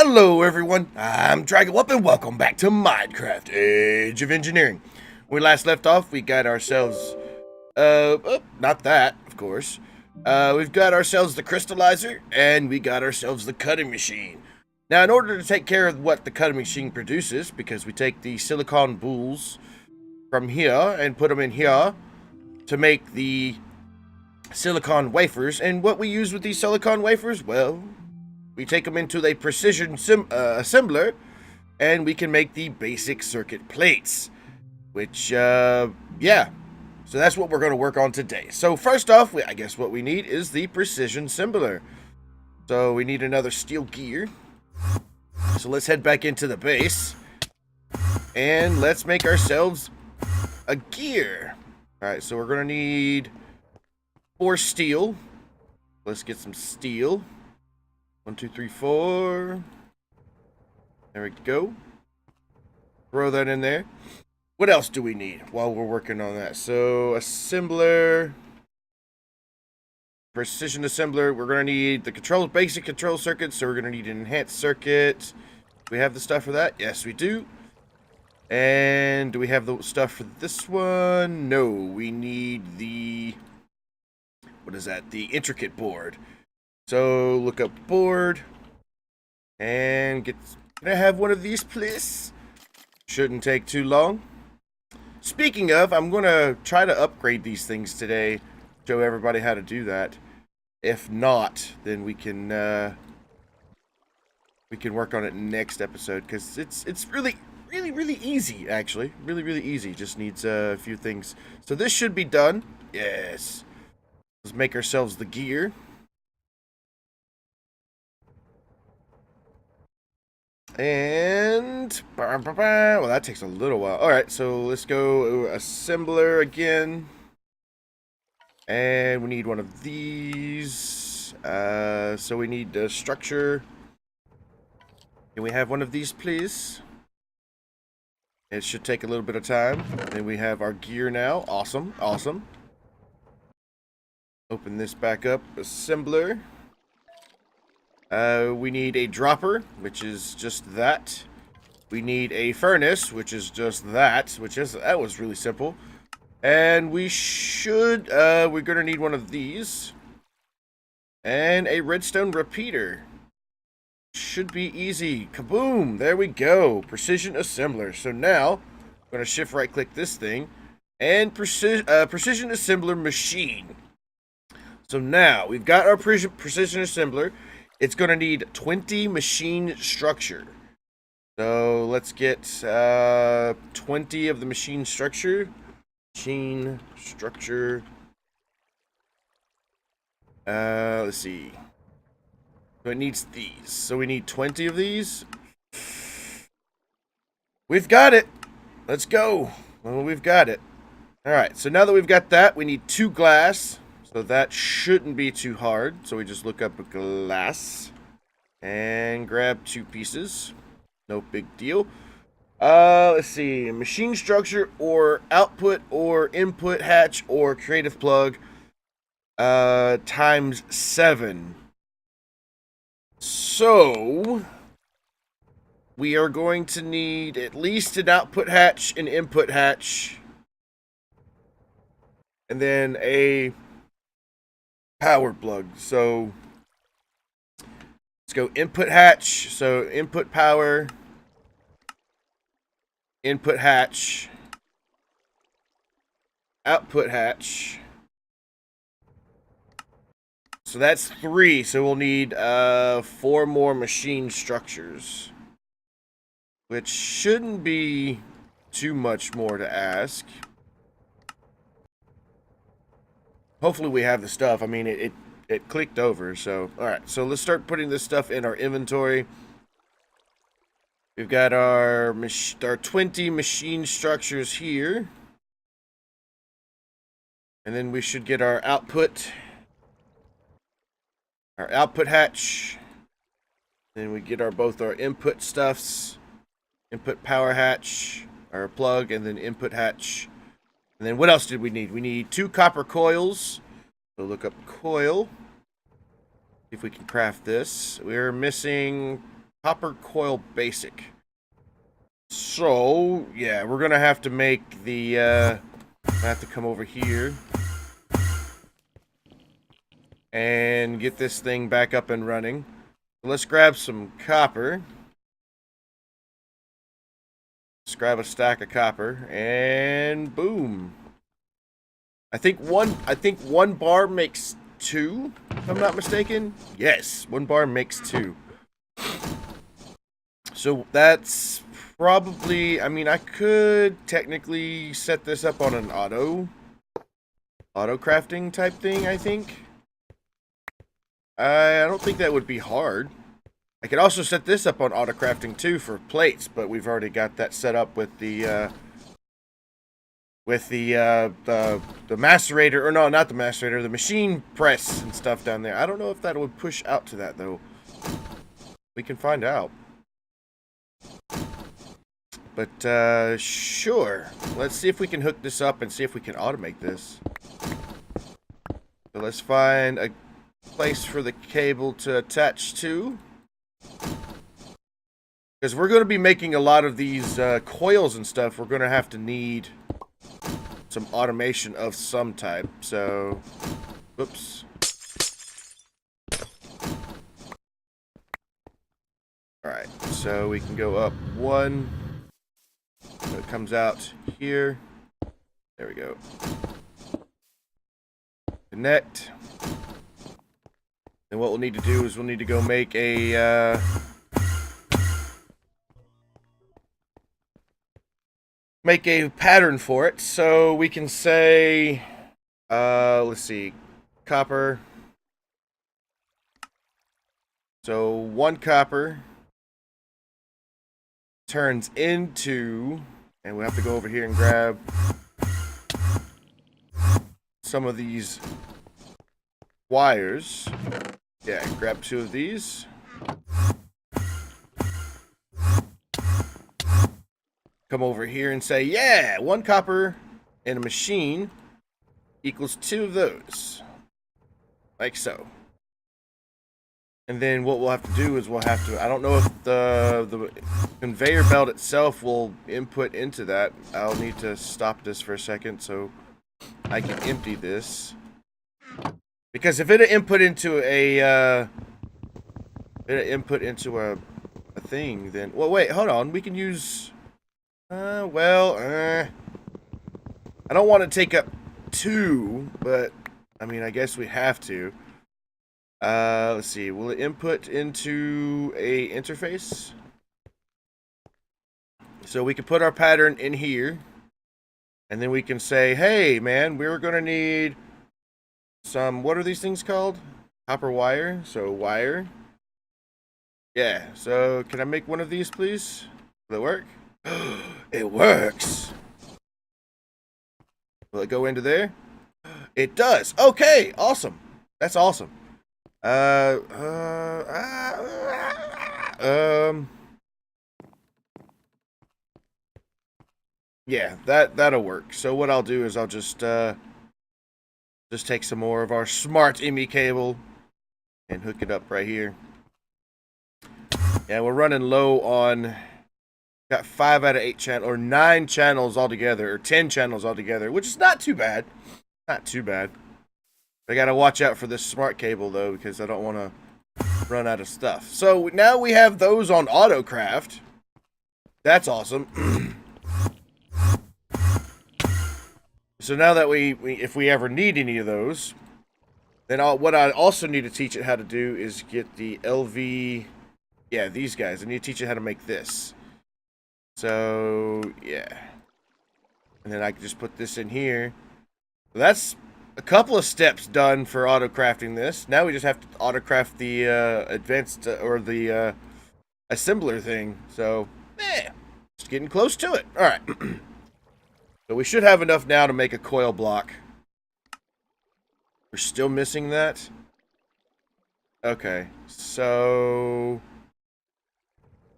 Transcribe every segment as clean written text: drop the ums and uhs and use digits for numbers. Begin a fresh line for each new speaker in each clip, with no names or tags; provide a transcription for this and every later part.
Hello everyone, I'm Dragon and welcome back to Minecraft Age of Engineering. When we last left off, we got ourselves, not that, of course. We've got ourselves the crystallizer, and we got ourselves the cutting machine. Now, in order to take care of what the cutting machine produces, because we take the silicon boules from here and put them in here to make the silicon wafers, and what we use with these silicon wafers, well, we take them into a precision assembler, and we can make the basic circuit plates. Which, yeah. So that's what we're going to work on today. So first off, I guess what we need is the precision assembler. So we need another steel gear. So let's head back into the base. And let's make ourselves a gear. Alright, so we're going to need 4 steel. Let's get some steel. 1, 2, 3, 4. There we go. Throw that in there. What else do we need while we're working on that? So, assembler. Precision assembler. We're going to need the basic control circuit. So, we're going to need an enhanced circuit. Do we have the stuff for that? Yes, we do. And do we have the stuff for this one? No, we need the... What is that? The intricate board. So, look up board, and can I have one of these, please? Shouldn't take too long. Speaking of, I'm going to try to upgrade these things today, show everybody how to do that. If not, then we can work on it next episode, because it's really easy, actually. Really easy, just needs a few things. So this should be done. Yes. Let's make ourselves the gear. And well, that takes a little while. Alright, so let's go assembler again. And we need one of these. So we need the structure. Can we have one of these, please? It should take a little bit of time. And we have our gear now. Awesome. Open this back up. Assembler. We need a dropper, which is just that. We need a furnace, which is just that, that was really simple. And we should, we're gonna need one of these. And a redstone repeater. Should be easy. Kaboom! There we go. Precision assembler. So now, I'm gonna shift right click this thing. And precision assembler machine. So now, we've got our precision assembler. It's going to need 20 machine structure. So let's get 20 of the machine structure. Machine structure. Let's see. So it needs these. So we need 20 of these. We've got it. Let's go. Well, we've got it. Alright, so now that we've got that, we need 2 glass. So that shouldn't be too hard. So we just look up a glass and grab 2 pieces. No big deal. Let's see. Machine structure or output or input hatch or creative plug times 7. So we are going to need at least an output hatch, an input hatch, and then a power plug. So let's go input hatch. So input power, input hatch, output hatch. So that's 3. So we'll need 4 more machine structures, which shouldn't be too much more to ask. Hopefully we have the stuff. I mean, it clicked over, so... Alright, so let's start putting this stuff in our inventory. We've got our 20 machine structures here. And then we should get our output. Our output hatch. Then we get both our input stuffs. Input power hatch. Our plug, and then input hatch. And then what else did we need? We need 2 copper coils. So look up coil. See if we can craft this. We're missing copper coil basic. So, yeah, we're gonna have to make the, I have to come over here and get this thing back up and running. Let's grab some copper. Let's grab a stack of copper, and boom. I think one bar makes 2, if I'm not mistaken. Yes, 1 bar makes 2. So that's probably, I mean, I could technically set this up on an auto crafting type thing, I think. I don't think that would be hard. I could also set this up on auto crafting too for plates, but we've already got that set up with the macerator, or no, not the macerator, the machine press and stuff down there. I don't know if that would push out to that though. We can find out. But sure. Let's see if we can hook this up and see if we can automate this. So let's find a place for the cable to attach to. Because we're going to be making a lot of these coils and stuff. We're going to have to need some automation of some type. So, whoops. Alright, so we can go up 1. So it comes out here. There we go. Connect. And what we'll need to do is we'll need to go make a pattern for it. So we can say, let's see, copper. So 1 copper turns into, and we have to go over here and grab some of these wires. Yeah, grab 2 of these. Come over here and say, yeah, 1 copper in a machine equals 2 of those. Like so. And then what we'll have to do is we'll have to, I don't know if the conveyor belt itself will input into that. I'll need to stop this for a second so I can empty this. Because if it'll input into a thing, then, well, wait, hold on. We can use, I don't want to take up 2, but I mean, I guess we have to. Let's see. Will it input into a interface? So we can put our pattern in here, and then we can say, hey, man, we're going to need some, what are these things called? Copper wire. So wire. Yeah. So can I make one of these, please? Will it work? It works. Will it go into there? It does. Okay. Awesome. That's awesome. Yeah, that'll work. So what I'll do is I'll just take some more of our smart ME cable and hook it up right here. Yeah, we're running low on, got 5 out of 8 channels, or 9 channels altogether, or 10 channels altogether, which is not too bad. Not too bad. I gotta watch out for this smart cable though, because I don't want to run out of stuff. So now we have those on AutoCraft. That's awesome. So now that we if we ever need any of those, then what I also need to teach it how to do is get the LV. Yeah, these guys. I need to teach it how to make this. So yeah, and then I can just put this in here. That's a couple of steps done for auto crafting this. Now we just have to auto craft the advanced or the assembler thing. So, just getting close to it. All right. So we should have enough now to make a coil block. We're still missing that. Okay, so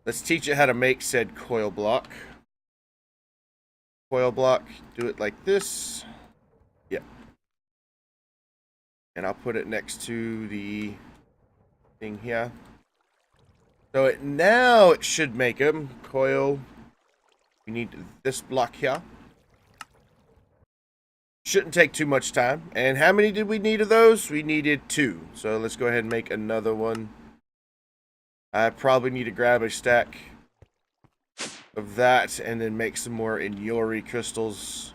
let's teach it how to make said coil block. Coil block. Do it like this. Yep. And I'll put it next to the thing here. So now it should make them. Coil. We need this block here. Shouldn't take too much time. And how many did we need of those? We needed 2. So let's go ahead and make another one. I probably need to grab a stack of that and then make some more Inyori crystals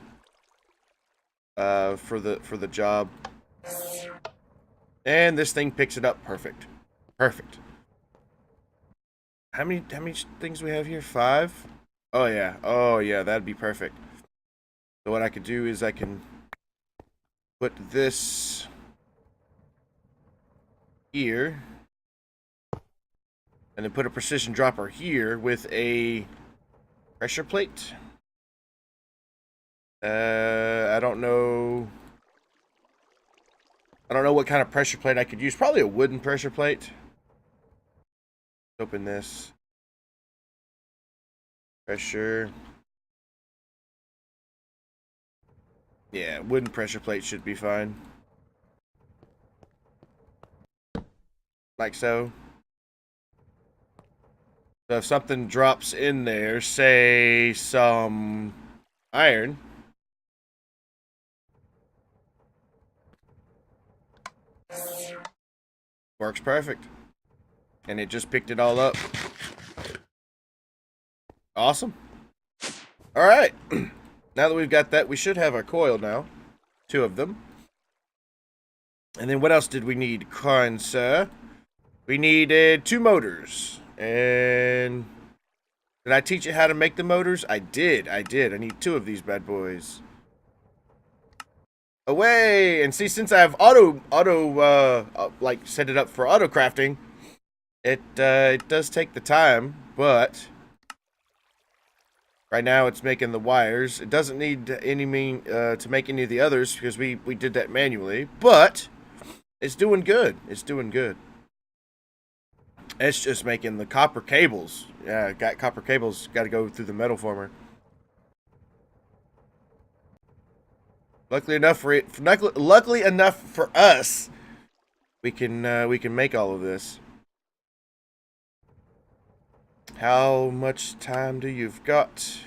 for the job. And this thing picks it up perfect. Perfect. How many things do we have here? 5? Oh yeah. Oh yeah, that'd be perfect. So what I could do is I can put this here and then put a precision dropper here with a pressure plate. I don't know what kind of pressure plate I could use. Probably a wooden pressure plate. Open this. Pressure. Yeah, wooden pressure plate should be fine. Like so. So if something drops in there, say some iron. Works perfect. And it just picked it all up. Awesome. Alright. Now that we've got that, we should have our coil now. 2 of them. And then what else did we need, kind sir? We needed 2 motors. And did I teach you how to make the motors? I did. I need 2 of these bad boys. Away! And see, since I have like set it up for auto crafting, it does take the time, but right now it's making the wires. It doesn't need any to make any of the others because we did that manually, but it's doing good. It's doing good. It's just making the copper cables. Yeah, got copper cables. Got to go through the metal former. Luckily enough for us, we can make all of this. How much time do you've got?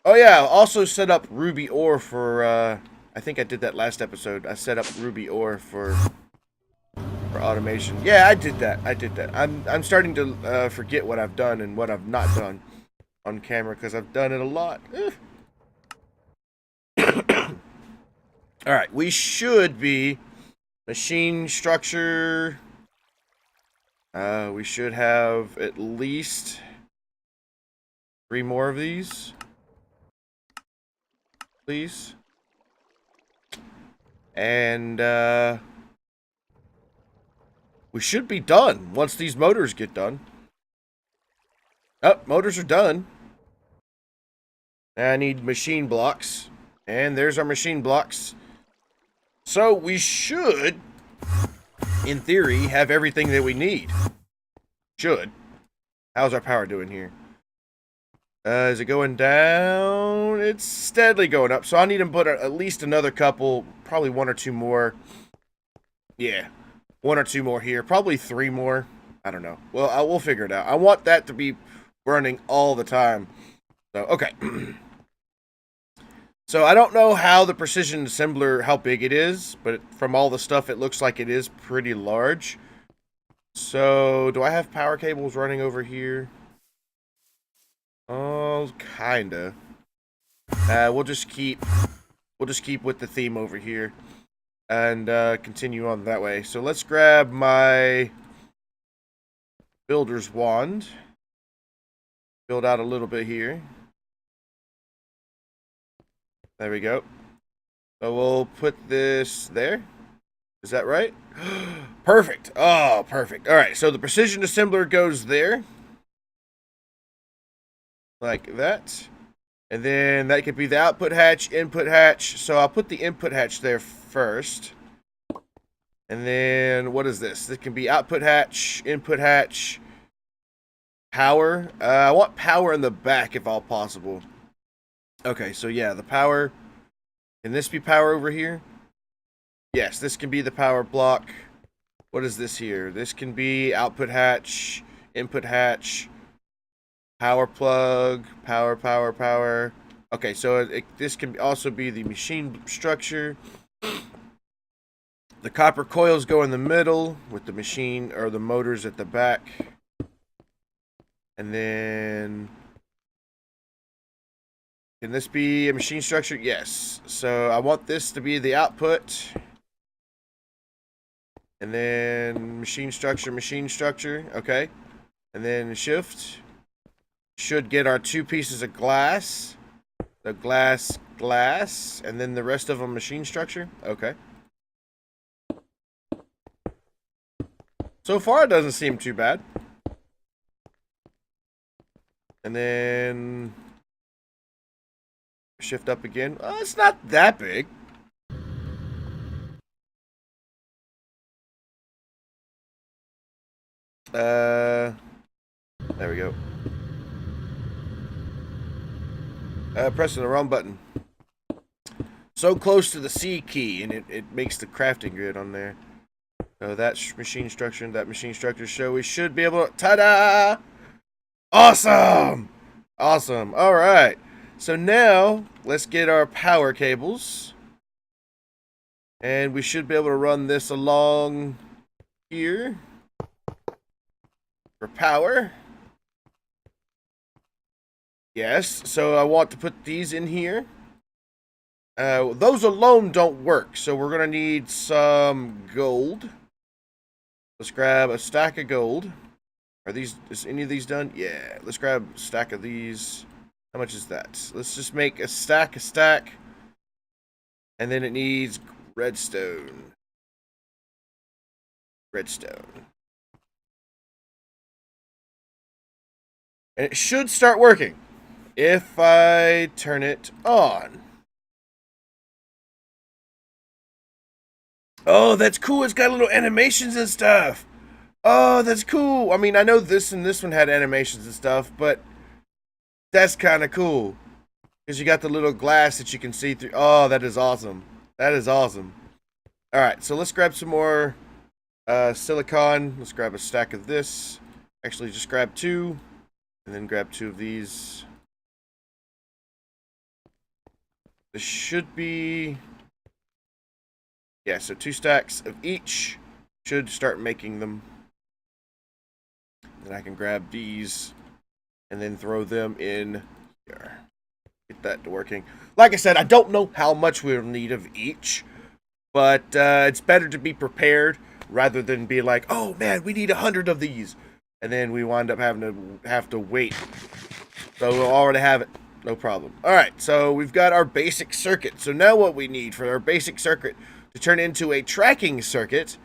Oh yeah, I also set up ruby ore for. I think I did that last episode. I set up ruby ore for automation. Yeah, I did that. I'm starting to forget what I've done and what I've not done on camera because I've done it a lot. All right, we should be machine structure. We should have at least 3 more of these, please. And we should be done once these motors get done. Oh, motors are done. I need machine blocks. And there's our machine blocks. So we should, in theory, have everything that we need. Should. How's our power doing here? Is it going down? It's steadily going up. So I need to put at least another couple, probably 1 or 2 more. Yeah. 1 or 2 more here. Probably 3 more. I don't know. Well, we'll figure it out. I want that to be running all the time. So, okay. So I don't know how the precision assembler, how big it is, but from all the stuff it looks like it is pretty large. So do I have power cables running over here? Oh, kinda. We'll just keep with the theme over here and continue on that way. So let's grab my builder's wand. Build out a little bit here. There we go. So we'll put this there. Is that right? Perfect. Oh, perfect. All right, so the precision assembler goes there. Like that. And then that could be the output hatch, input hatch. So I'll put the input hatch there first. And then what is this? This can be output hatch, input hatch, power. I want power in the back if all possible. Okay, so yeah, the power. Can this be power over here? Yes, this can be the power block. What is this here? This can be output hatch, input hatch, power plug, power. Okay, so this can also be the machine structure. The copper coils go in the middle with the machine or the motors at the back. And then, can this be a machine structure? Yes. So I want this to be the output. And then machine structure. Okay. And then shift. Should get our 2 pieces of glass. The glass, and then the rest of them machine structure. Okay. So far, it doesn't seem too bad. And then shift up again. Oh, it's not that big. There we go. Pressing the wrong button. So close to the C key, and it makes the crafting grid on there. So that machine structure and that machine structure show we should be able to... Ta-da! Awesome! Awesome. Alright. So now, let's get our power cables. And we should be able to run this along here. For power. Yes, so I want to put these in here. Those alone don't work, so we're going to need some gold. Let's grab a stack of gold. Is any of these done? Yeah, let's grab a stack of these. How much is that? Let's just make a stack. And then it needs redstone. And it should start working if I turn it on. Oh, that's cool. It's got little animations and stuff. Oh, that's cool. I mean, I know this and this one had animations and stuff, but that's kind of cool. Because you got the little glass that you can see through. Oh, that is awesome. That is awesome. Alright, so let's grab some more silicon. Let's grab a stack of this. Actually, just grab 2. And then grab 2 of these. This should be... Yeah, so 2 stacks of each should start making them. Then I can grab these and then throw them in here. Get that working. Like I said, I don't know how much we'll need of each, but it's better to be prepared rather than be like, oh man, we need 100 of these. And then we wind up having to wait. So we'll already have it. No problem. Alright, so we've got our basic circuit. So now what we need for our basic circuit to turn into a tracking circuit,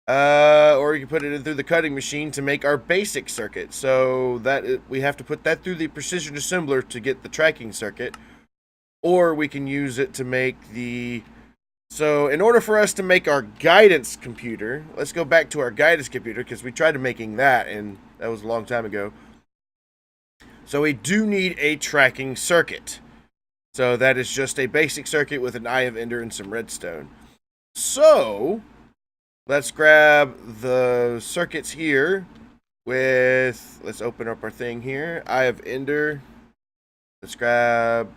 or you can put it in through the cutting machine to make our basic circuit. So we have to put that through the precision assembler to get the tracking circuit, or we can use it to make the... So in order for us to make our guidance computer, let's go back to our guidance computer because we tried making that and that was a long time ago. So we do need a tracking circuit. So that is just a basic circuit with an eye of ender and some redstone. So let's grab the circuits here with, let's open up our thing here. Eye of ender. Let's grab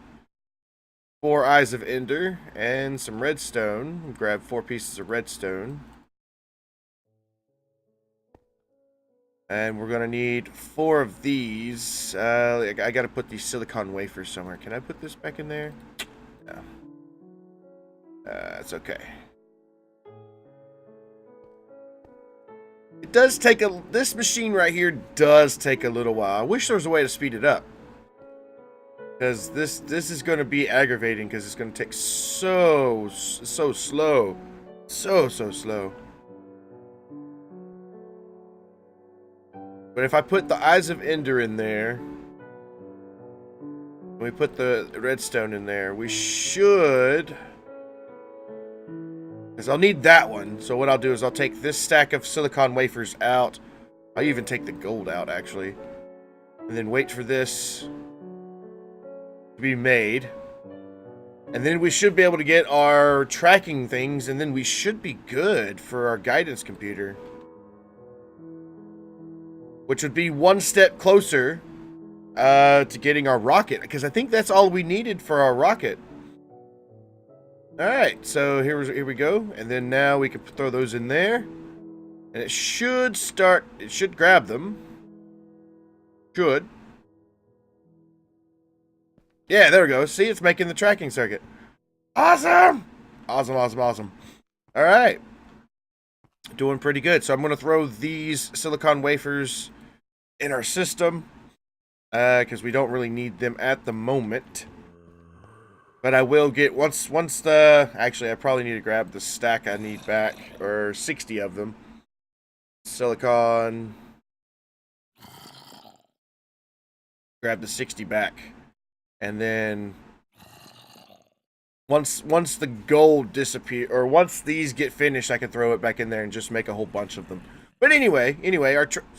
4 eyes of ender and some redstone. We'll grab 4 pieces of redstone. And we're going to need 4 of these. I got to put these silicon wafers somewhere. Can I put this back in there? No. It's okay. It does take this machine right here does take a little while. I wish there was a way to speed it up. Because this is going to be aggravating because it's going to take so slow. So slow. But if I put the eyes of ender in there, and we put the redstone in there, we should... Because I'll need that one. So what I'll do is I'll take this stack of silicon wafers out. I'll even take the gold out, actually. And then wait for this to be made. And then we should be able to get our tracking things, and then we should be good for our guidance computer. which would be one step closer to getting our rocket, because I think that's all we needed for our rocket. Alright, so here we go, and then now we can throw those in there, and it should grab them. Should. Yeah, there we go. See, it's making the tracking circuit. Awesome! Awesome. Alright. Doing pretty good. So I'm going to throw these silicon wafers in our system, because we don't really need them at the moment. But I will get, once the, actually I probably need to grab the stack I need back, or 60 of them. Silicon. Grab the 60 back. And then, once the gold disappear, or once these get finished, I can throw it back in there and just make a whole bunch of them. But anyway,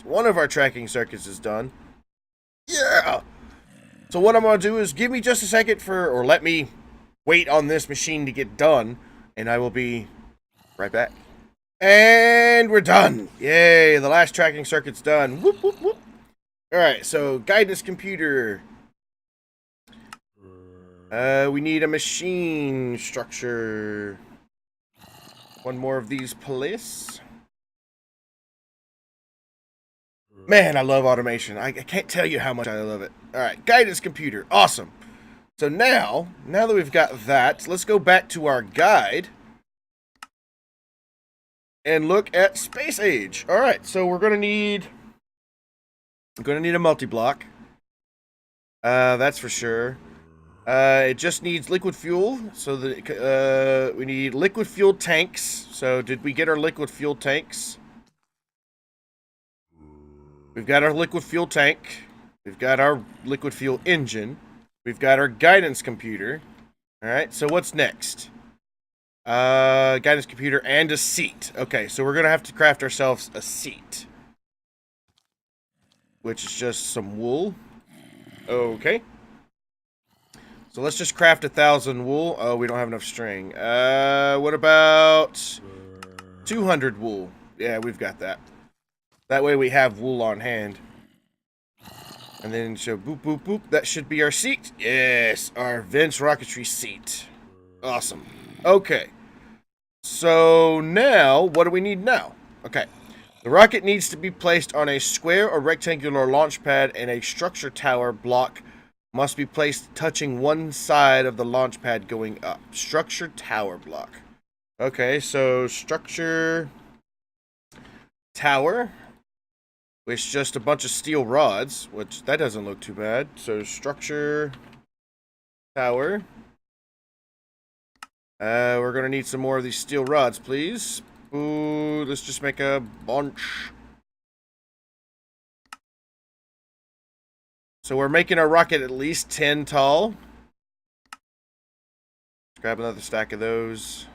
one of our tracking circuits is done. Yeah! So what I'm going to do is give me just a second or let me wait on this machine to get done, and I will be right back. And we're done! Yay, the last tracking circuit's done. Whoop, whoop, whoop. Alright, so guidance computer. We need a machine structure. One more of these, please. Man, I love automation. I can't tell you how much I love it. Alright, guidance computer. Awesome. So now that we've got that, let's go back to our guide and look at space age. Alright, so we're gonna need a multi-block. That's for sure. It just needs liquid fuel, so that we need liquid fuel tanks. So did we get our liquid fuel tanks? We've got our liquid fuel tank. We've got our liquid fuel engine. We've got our guidance computer. Alright, so what's next? Guidance computer and a seat. Okay, so we're going to have to craft ourselves a seat. Which is just some wool. Okay. So let's just craft 1,000 wool. Oh, we don't have enough string. What about 200 wool? Yeah, we've got that. That way we have wool on hand. And then so boop, boop, boop. That should be our seat. Yes, our Vince rocketry seat. Awesome. Okay. So now, what do we need now? Okay. The rocket needs to be placed on a square or rectangular launch pad, and a structure tower block must be placed touching one side of the launch pad going up. Structure tower block. Okay, so structure tower. It's just a bunch of steel rods, which that doesn't look too bad. So structure tower. We're gonna need some more of these steel rods, please. Ooh, let's just make a bunch. So we're making our rocket at least 10 tall. Let's grab another stack of those.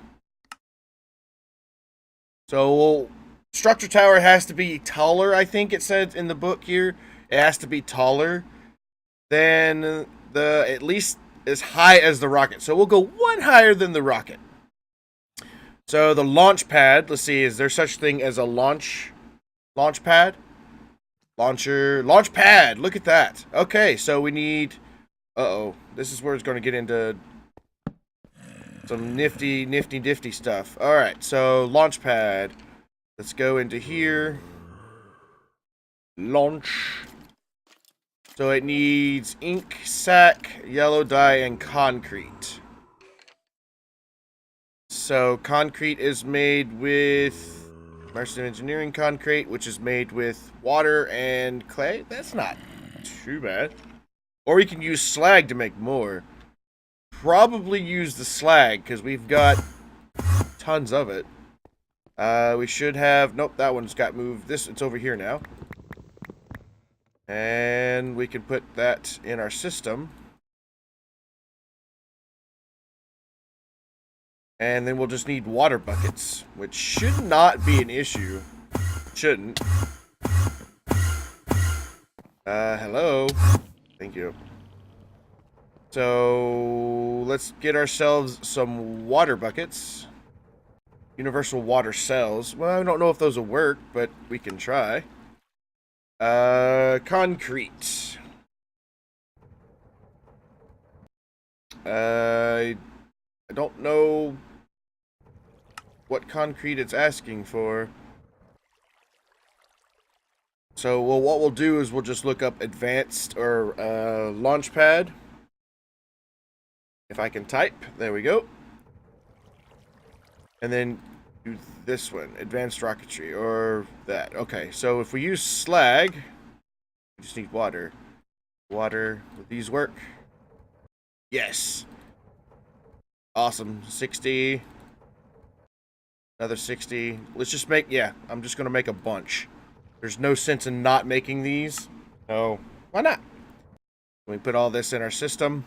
So structure tower has to be taller, I think it said in the book here. It has to be taller than at least as high as the rocket. So we'll go one higher than the rocket. So the launch pad, let's see, is there such thing as a launch pad? Launch pad, look at that. Okay, so we need, this is where it's going to get into some nifty stuff. Alright, so launch pad. Let's go into here. Launch. So it needs ink, sack, yellow dye, and concrete. So concrete is made with immersive engineering concrete, which is made with water and clay. That's not too bad. Or you can use slag to make more. Probably use the slag, because we've got tons of it. We should have... Nope, that one's got moved. It's over here now. And we can put that in our system. And then we'll just need water buckets, which should not be an issue. Shouldn't. Hello. Thank you. So, let's get ourselves some water buckets. Universal water cells. Well, I don't know if those will work, but we can try. Concrete. I don't know what concrete it's asking for. So, well, what we'll do is we'll just look up advanced or launch pad. If I can type, there we go. And then do this one, advanced rocketry, or that. Okay, so if we use slag, we just need water. Water, will these work? Yes. Awesome. 60. Another 60. Let's just make, yeah, I'm just going to make a bunch. There's no sense in not making these. So, why not? We put all this in our system.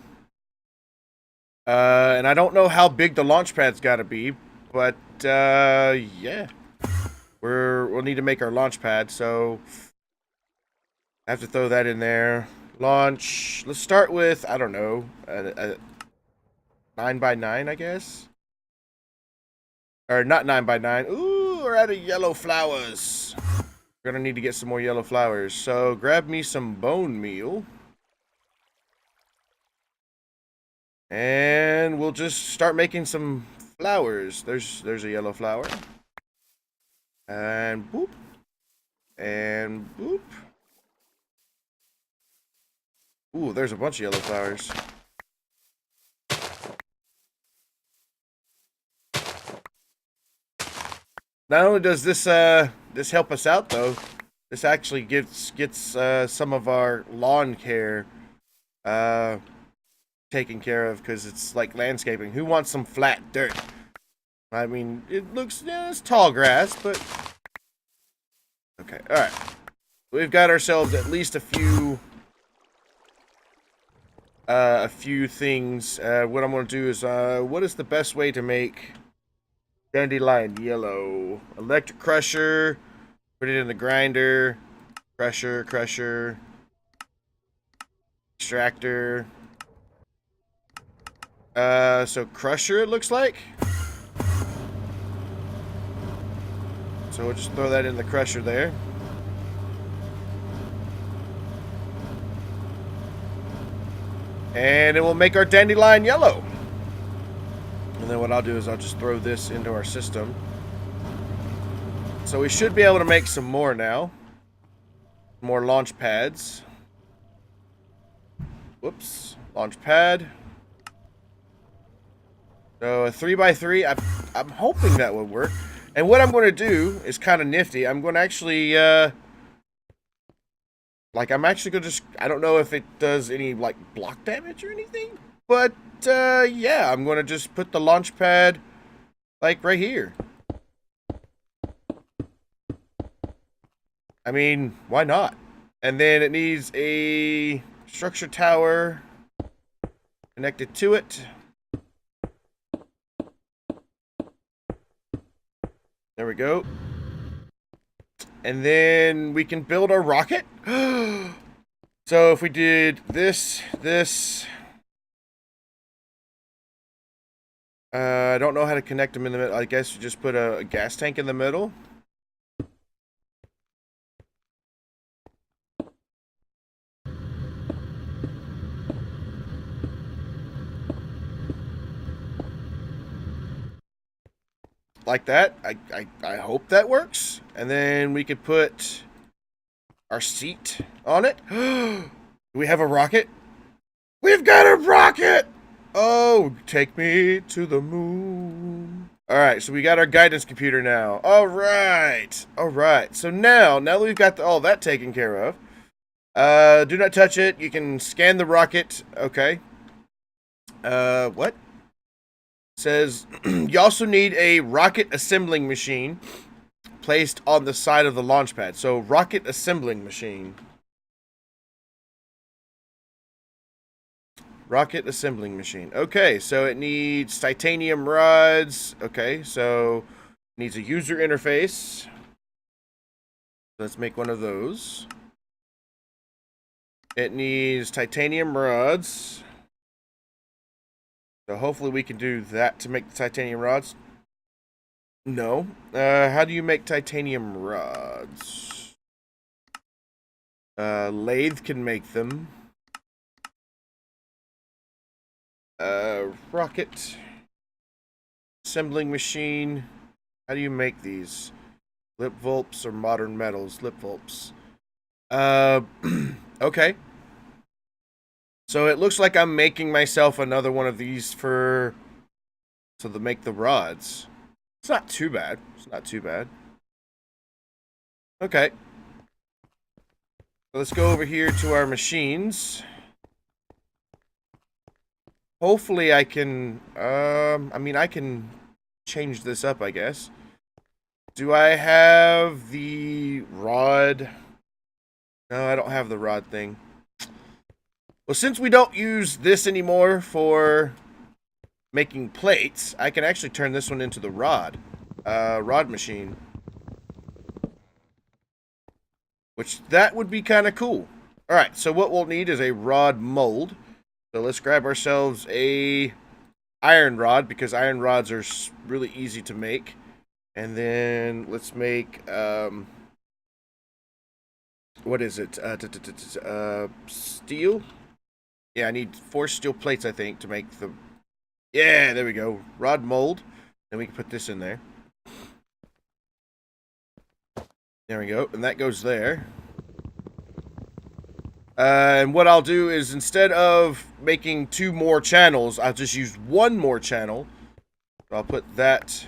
And I don't know how big the launch pad's got to be, but yeah. We'll need to make our launch pad, so I have to throw that in there. Launch. Let's start with, I don't know, a 9x9, I guess. Or not 9x9. Ooh, we're out of yellow flowers. We're gonna need to get some more yellow flowers. So grab me some bone meal. And we'll just start making some flowers. There's a yellow flower. And boop. And boop. Ooh, there's a bunch of yellow flowers. Not only does this this help us out though, this actually gets some of our lawn care taken care of, because it's like landscaping. Who wants some flat dirt? I mean, it looks, yeah, it's tall grass, but okay. All right, we've got ourselves at least a few things. What I'm going to do is, what is the best way to make dandelion yellow? Electric crusher. Put it in the grinder. Crusher. Extractor. So crusher, it looks like. So we'll just throw that in the crusher there. And it will make our dandelion yellow. And then what I'll do is I'll just throw this into our system. So we should be able to make some more now. More launch pads. Whoops. Launch pad. So a 3x3. I'm hoping that would work. And what I'm going to do is kind of nifty. I'm going to actually, I'm actually going to just, I don't know if it does any, like, block damage or anything. But, yeah, I'm going to just put the launch pad, like, right here. I mean, why not? And then it needs a structure tower connected to it. There we go. And then we can build our rocket. So if we did this. I don't know how to connect them in the middle. I guess you just put a gas tank in the middle. Like that. I hope that works. And then we could put our seat on it. Do we have a rocket? We've got a rocket! Oh, take me to the moon. Alright, so we got our guidance computer now. Alright. So now that we've got all that taken care of, do not touch it. You can scan the rocket. Okay. What? Says you also need a rocket assembling machine placed on the side of the launch pad. So rocket assembling machine. Rocket assembling machine. Okay, so it needs titanium rods. Okay, so it needs a user interface. Let's make one of those. It needs titanium rods. So hopefully we can do that to make the titanium rods. No. How do you make titanium rods? Lathe can make them. Rocket. Assembling machine. How do you make these? Lip Volps or modern metals? Lip Volps. Okay. So it looks like I'm making myself another one of these to make the rods. It's not too bad. It's not too bad. Okay. So let's go over here to our machines. Hopefully I can, I mean, I can change this up, I guess. Do I have the rod? No, I don't have the rod thing. Well, since we don't use this anymore for making plates, I can actually turn this one into the rod. Rod machine. Which, that would be kind of cool. Alright, so what we'll need is a rod mold. So let's grab ourselves a iron rod, because iron rods are really easy to make. And then let's make, what is it? Steel? Yeah, I need 4 steel plates, I think, to make the... Yeah, there we go. Rod mold. Then we can put this in there. There we go. And that goes there. And what I'll do is, instead of making 2 more channels, I'll just use 1 more channel. I'll put that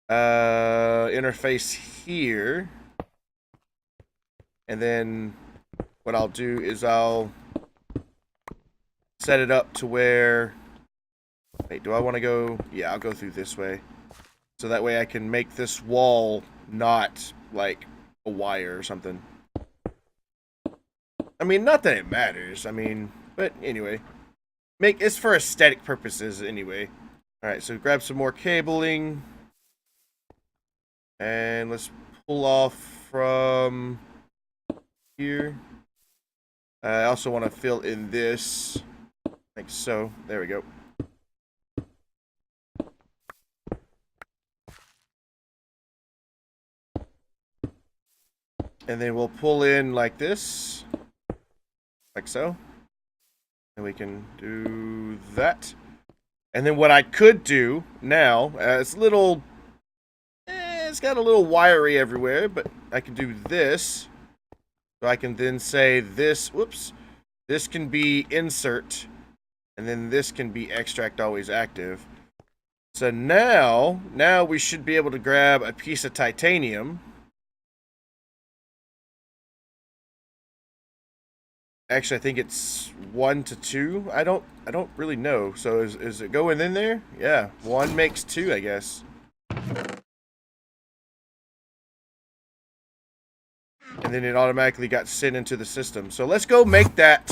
interface here. And then what I'll do is I'll set it up to where... Wait, do I want to go... Yeah, I'll go through this way. So that way I can make this wall not like a wire or something. I mean, not that it matters. I mean, but anyway. It's for aesthetic purposes anyway. Alright, so grab some more cabling. And let's pull off from here. I also want to fill in this. Like so. There we go. And then we'll pull in like this. Like so. And we can do that. And then what I could do now, it's a little... it's got a little wiry everywhere, but I can do this. So I can then say this, whoops. This can be insert. And then this can be extract always active. So now we should be able to grab a piece of titanium. Actually, I think it's 1 to 2. I don't really know. So is it going in there? Yeah, 1 makes 2, I guess. And then it automatically got sent into the system. So let's go make that,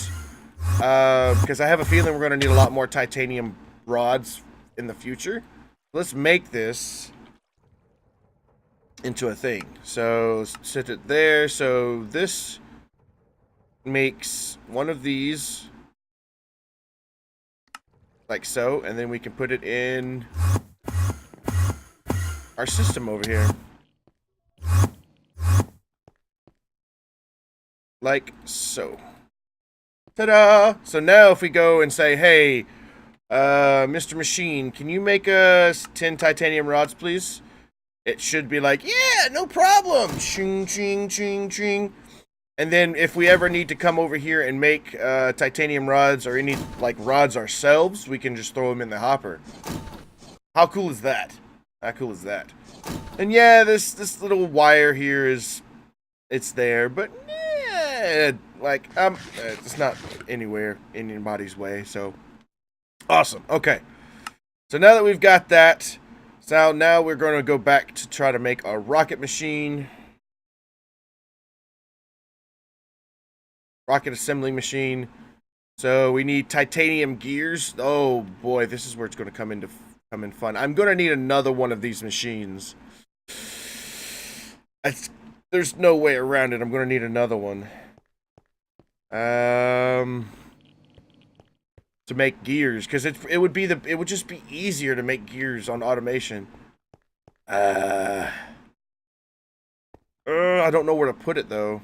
because I have a feeling we're going to need a lot more titanium rods in the future. Let's make this into a thing. So set it there. So this makes 1 of these like so, and then we can put it in our system over here like so. Ta-da! So now if we go and say, hey, Mr. Machine, can you make us 10 titanium rods, please? It should be like, yeah, no problem. Ching, ching, ching, ching. And then if we ever need to come over here and make titanium rods or any like rods ourselves, we can just throw them in the hopper. How cool is that? How cool is that? And yeah, this little wire here it's there, but like it's not anywhere in anybody's way. So awesome. Okay. So now that we've got that, so now we're going to go back to try to make our rocket machine. Rocket assembly machine. So we need titanium gears. Oh boy, this is where it's going to come in fun. I'm going to need another one of these machines. There's no way around it. I'm going to need another one. To make gears, because it would just be easier to make gears on automation. I don't know where to put it though.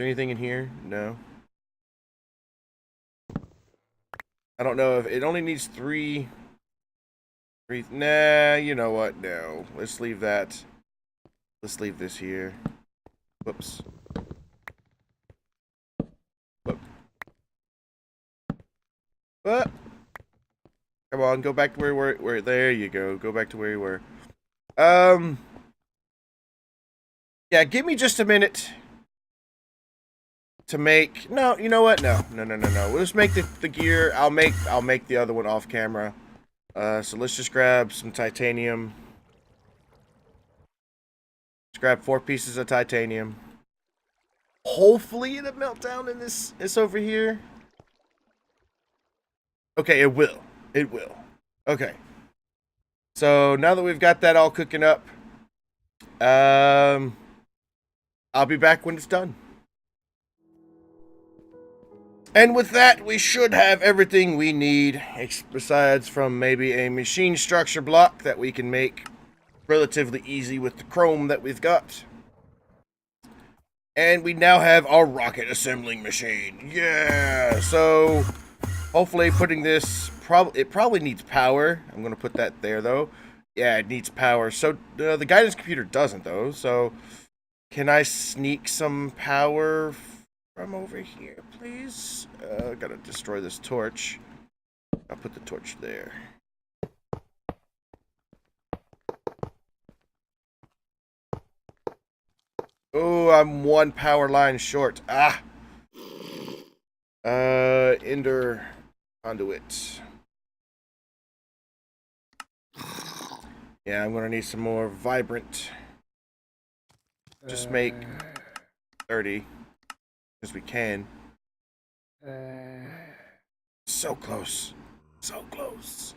there anything in here? No. I don't know if it only needs three. Nah, you know what? No. Let's leave that. Let's leave this here. Whoops. What? Come on, go back to where there you go. Go back to where you were. Yeah, give me just a minute to make. No, you know what? No. We'll just make the gear. I'll make the other one off camera. So let's just grab some titanium. Let's grab 4 pieces of titanium. Hopefully it'll melt down in this over here. Okay, it will. It will. Okay. So now that we've got that all cooking up, I'll be back when it's done. And with that, we should have everything we need, besides from maybe a machine structure block that we can make relatively easy with the chrome that we've got. And we now have our rocket assembling machine. Yeah! So, hopefully putting this, it probably needs power. I'm going to put that there, though. Yeah, it needs power. So, the guidance computer doesn't, though. So, can I sneak some power from over here, please? Gotta destroy this torch. I'll put the torch there. Oh, I'm 1 power line short. Ah! Ender conduit. Yeah, I'm gonna need some more vibrant. Just make 30. As we can. So close. So close.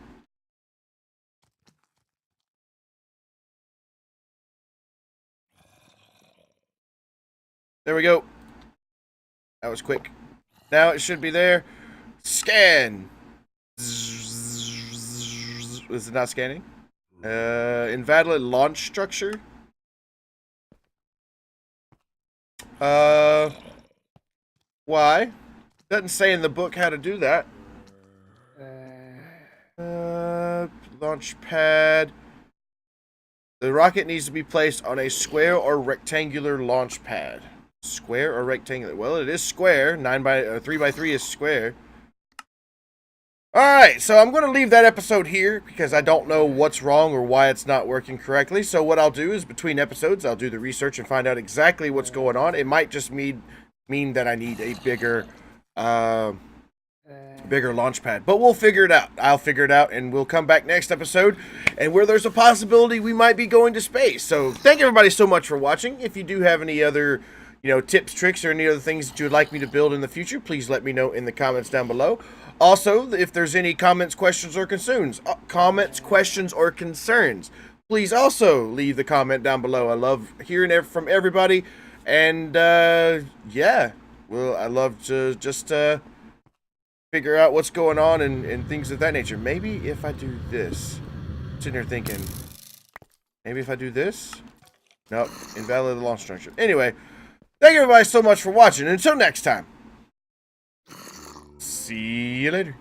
There we go. That was quick. Now it should be there. Scan. Is it not scanning? Invalid launch structure. Why? Doesn't say in the book how to do that. Launch pad. The rocket needs to be placed on a square or rectangular launch pad. Square or rectangular? Well, it is square. 3x3 is square. Alright, so I'm going to leave that episode here because I don't know what's wrong or why it's not working correctly. So what I'll do is between episodes, I'll do the research and find out exactly what's going on. It might just mean that I need a bigger launch pad. But we'll figure it out. I'll figure it out, and we'll come back next episode. And where there's a possibility we might be going to space. So thank everybody so much for watching. If you do have any other tips, tricks, or any other things that you would like me to build in the future, please let me know in the comments down below. Also, if there's any comments, questions, or concerns, please also leave the comment down below. I love hearing from everybody, and yeah, well, I love to just figure out what's going on and things of that nature. Maybe if I do this, I'm sitting here thinking, maybe if I do this, nope, invalid launch structure. Anyway, thank you everybody so much for watching. Until next time, see you later.